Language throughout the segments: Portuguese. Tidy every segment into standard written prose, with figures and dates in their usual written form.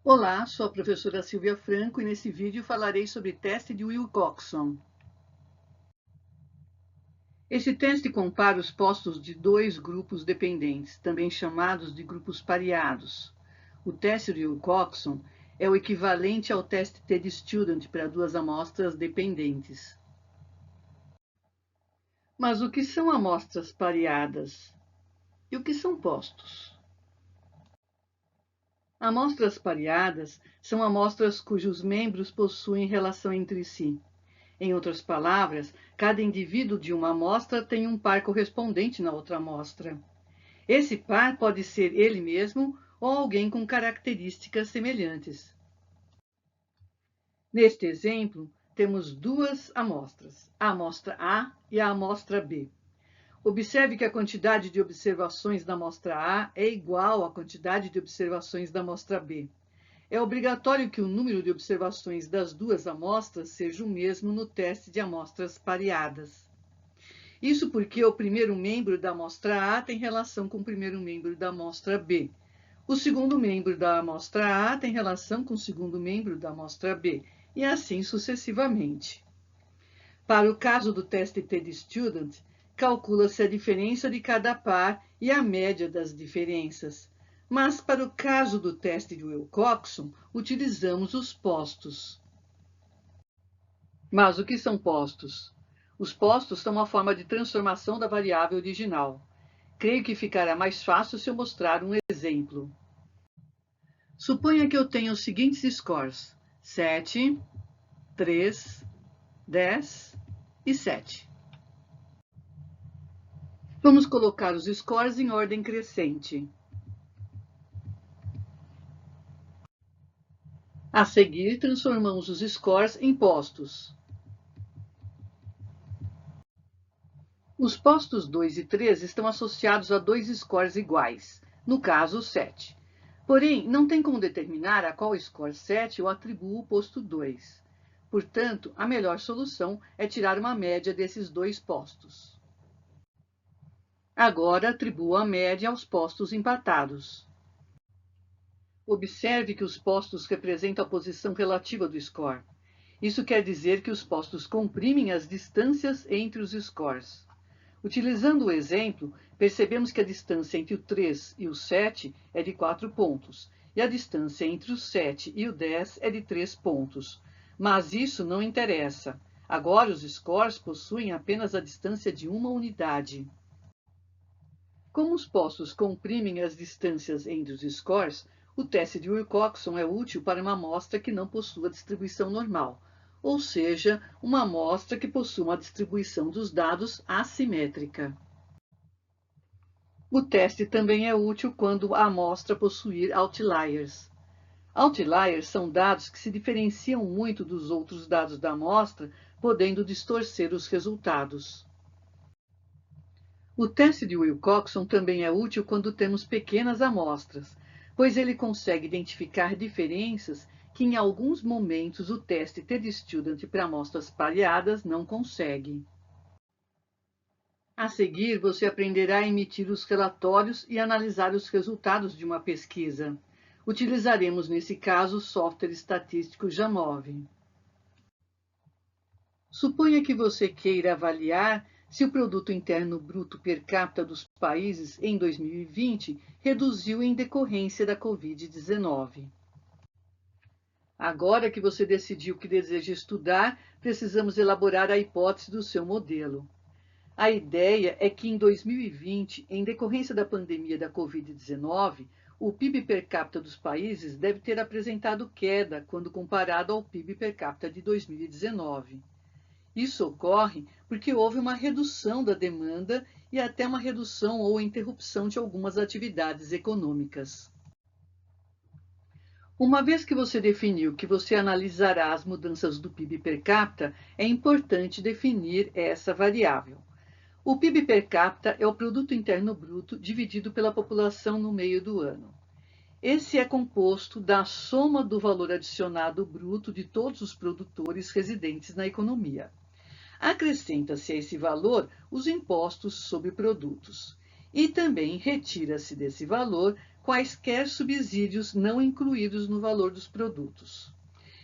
Olá, sou a professora Silvia Franco e nesse vídeo falarei sobre teste de Wilcoxon. Esse teste compara os postos de dois grupos dependentes, também chamados de grupos pareados. O teste de Wilcoxon é o equivalente ao teste TD-Student para duas amostras dependentes. Mas o que são amostras pareadas? E o que são postos? Amostras pareadas são amostras cujos membros possuem relação entre si. Em outras palavras, cada indivíduo de uma amostra tem um par correspondente na outra amostra. Esse par pode ser ele mesmo ou alguém com características semelhantes. Neste exemplo, temos duas amostras, a amostra A e a amostra B. Observe que a quantidade de observações da amostra A é igual à quantidade de observações da amostra B. É obrigatório que o número de observações das duas amostras seja o mesmo no teste de amostras pareadas. Isso porque o primeiro membro da amostra A tem relação com o primeiro membro da amostra B. O segundo membro da amostra A tem relação com o segundo membro da amostra B, e assim sucessivamente. Para o caso do teste TD-Student, calcula-se a diferença de cada par e a média das diferenças. Mas para o caso do teste de Wilcoxon, utilizamos os postos. Mas o que são postos? Os postos são uma forma de transformação da variável original. Creio que ficará mais fácil se eu mostrar um exemplo. Suponha que eu tenha os seguintes scores: 7, 3, 10 e 7. Vamos colocar os scores em ordem crescente. A seguir, transformamos os scores em postos. Os postos 2 e 3 estão associados a dois scores iguais, no caso 7. Porém, não tem como determinar a qual score 7 eu atribuo o posto 2. Portanto, a melhor solução é tirar uma média desses dois postos. Agora, atribuo a média aos postos empatados. Observe que os postos representam a posição relativa do score. Isso quer dizer que os postos comprimem as distâncias entre os scores. Utilizando o exemplo, percebemos que a distância entre o 3 e o 7 é de 4 pontos, e a distância entre o 7 e o 10 é de 3 pontos. Mas isso não interessa. Agora os scores possuem apenas a distância de uma unidade. Como os postos comprimem as distâncias entre os scores, o teste de Wilcoxon é útil para uma amostra que não possua distribuição normal, ou seja, uma amostra que possua uma distribuição dos dados assimétrica. O teste também é útil quando a amostra possuir outliers. Outliers são dados que se diferenciam muito dos outros dados da amostra, podendo distorcer os resultados. O teste de Wilcoxon também é útil quando temos pequenas amostras, pois ele consegue identificar diferenças que em alguns momentos o teste TD-Student para amostras pareadas não consegue. A seguir, você aprenderá a emitir os relatórios e analisar os resultados de uma pesquisa. Utilizaremos, nesse caso, o software estatístico Jamov. Suponha que você queira avaliar se o produto interno bruto per capita dos países em 2020 reduziu em decorrência da Covid-19. Agora que você decidiu que deseja estudar, precisamos elaborar a hipótese do seu modelo. A ideia é que em 2020, em decorrência da pandemia da Covid-19, o PIB per capita dos países deve ter apresentado queda quando comparado ao PIB per capita de 2019. Isso ocorre porque houve uma redução da demanda e até uma redução ou interrupção de algumas atividades econômicas. Uma vez que você definiu que você analisará as mudanças do PIB per capita, é importante definir essa variável. O PIB per capita é o produto interno bruto dividido pela população no meio do ano. Esse é composto da soma do valor adicionado bruto de todos os produtores residentes na economia. Acrescenta-se a esse valor os impostos sobre produtos. E também retira-se desse valor quaisquer subsídios não incluídos no valor dos produtos.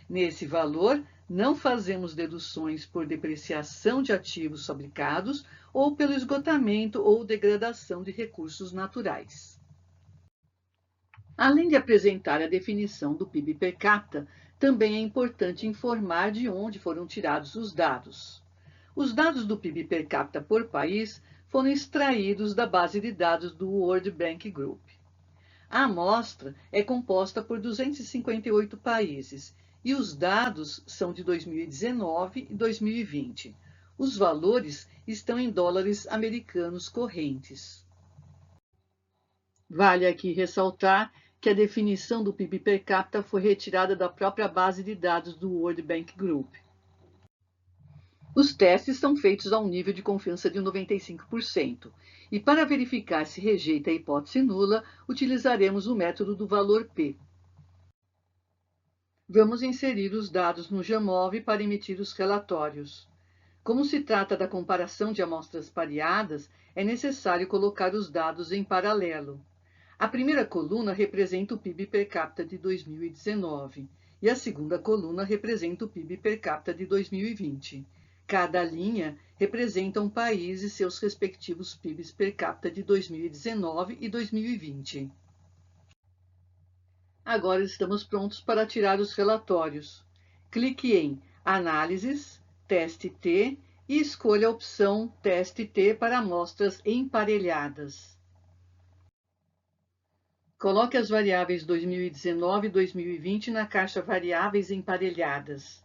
Nesse valor, não fazemos deduções por depreciação de ativos fabricados ou pelo esgotamento ou degradação de recursos naturais. Além de apresentar a definição do PIB per capita, também é importante informar de onde foram tirados os dados. Os dados do PIB per capita por país foram extraídos da base de dados do World Bank Group. A amostra é composta por 258 países e os dados são de 2019 e 2020. Os valores estão em dólares americanos correntes. Vale aqui ressaltar que a definição do PIB per capita foi retirada da própria base de dados do World Bank Group. Os testes são feitos a um nível de confiança de 95%, e para verificar se rejeita a hipótese nula, utilizaremos o método do valor P. Vamos inserir os dados no Jamov para emitir os relatórios. Como se trata da comparação de amostras pareadas, é necessário colocar os dados em paralelo. A primeira coluna representa o PIB per capita de 2019 e a segunda coluna representa o PIB per capita de 2020. Cada linha representa um país e seus respectivos PIBs per capita de 2019 e 2020. Agora estamos prontos para tirar os relatórios. Clique em Análises, Teste T e escolha a opção Teste T para amostras emparelhadas. Coloque as variáveis 2019 e 2020 na caixa Variáveis emparelhadas.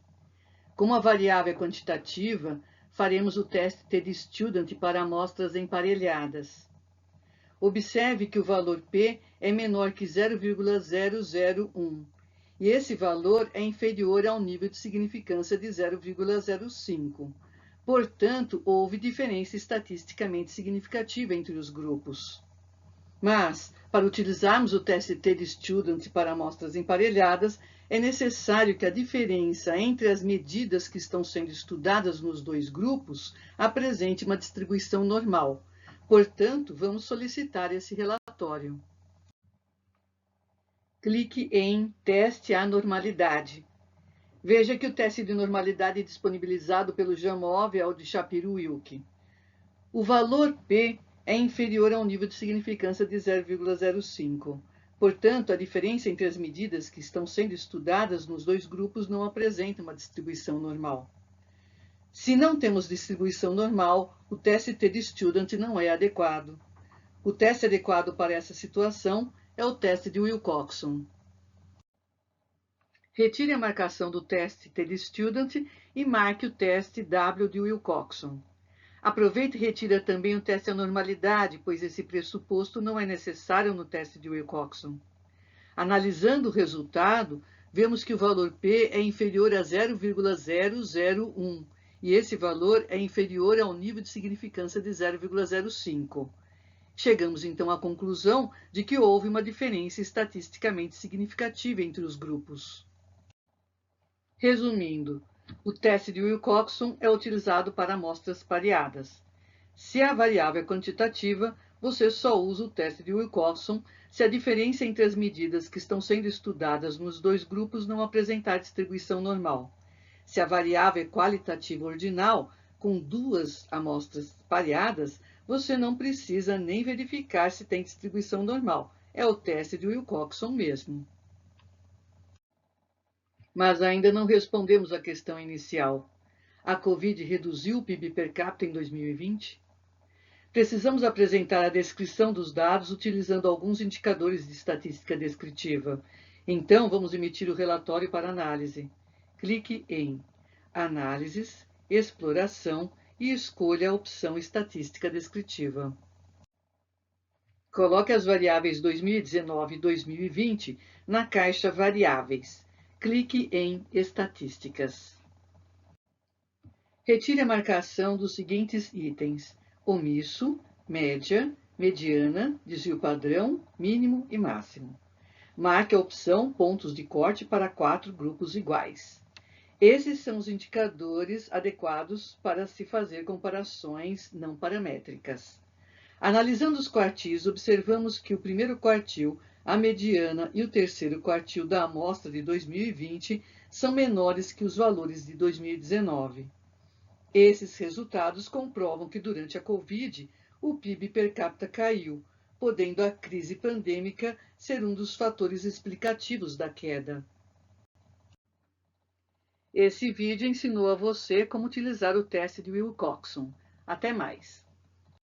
Como a variável é quantitativa, faremos o teste TD-Student para amostras emparelhadas. Observe que o valor P é menor que 0,001 e esse valor é inferior ao nível de significância de 0,05. Portanto, houve diferença estatisticamente significativa entre os grupos. Mas, para utilizarmos o teste TD-Student para amostras emparelhadas, é necessário que a diferença entre as medidas que estão sendo estudadas nos dois grupos apresente uma distribuição normal. Portanto, vamos solicitar esse relatório. Clique em Teste à Normalidade. Veja que o teste de normalidade disponibilizado pelo Jamov é o de Shapiro-Wilk. O valor P é inferior ao nível de significância de 0,05. Portanto, a diferença entre as medidas que estão sendo estudadas nos dois grupos não apresenta uma distribuição normal. Se não temos distribuição normal, o teste TD-Student não é adequado. O teste adequado para essa situação é o teste de Wilcoxon. Retire a marcação do teste TD-Student e marque o teste W de Wilcoxon. Aproveite e retire também o teste à normalidade, pois esse pressuposto não é necessário no teste de Wilcoxon. Analisando o resultado, vemos que o valor P é inferior a 0,001 e esse valor é inferior ao nível de significância de 0,05. Chegamos então à conclusão de que houve uma diferença estatisticamente significativa entre os grupos. Resumindo, o teste de Wilcoxon é utilizado para amostras pareadas. Se a variável é quantitativa, você só usa o teste de Wilcoxon se a diferença entre as medidas que estão sendo estudadas nos dois grupos não apresentar distribuição normal. Se a variável é qualitativa ordinal, com duas amostras pareadas, você não precisa nem verificar se tem distribuição normal. É o teste de Wilcoxon mesmo. Mas ainda não respondemos à questão inicial. A Covid reduziu o PIB per capita em 2020? Precisamos apresentar a descrição dos dados utilizando alguns indicadores de estatística descritiva. Então, vamos emitir o relatório para análise. Clique em Análises, Exploração e escolha a opção Estatística Descritiva. Coloque as variáveis 2019 e 2020 na caixa Variáveis. Clique em Estatísticas. Retire a marcação dos seguintes itens: omisso, média, mediana, desvio padrão, mínimo e máximo. Marque a opção Pontos de corte para 4 grupos iguais. Esses são os indicadores adequados para se fazer comparações não paramétricas. Analisando os quartis, observamos que o primeiro quartil A mediana e o terceiro quartil da amostra de 2020 são menores que os valores de 2019. Esses resultados comprovam que durante a Covid, o PIB per capita caiu, podendo a crise pandêmica ser um dos fatores explicativos da queda. Esse vídeo ensinou a você como utilizar o teste de Wilcoxon. Até mais!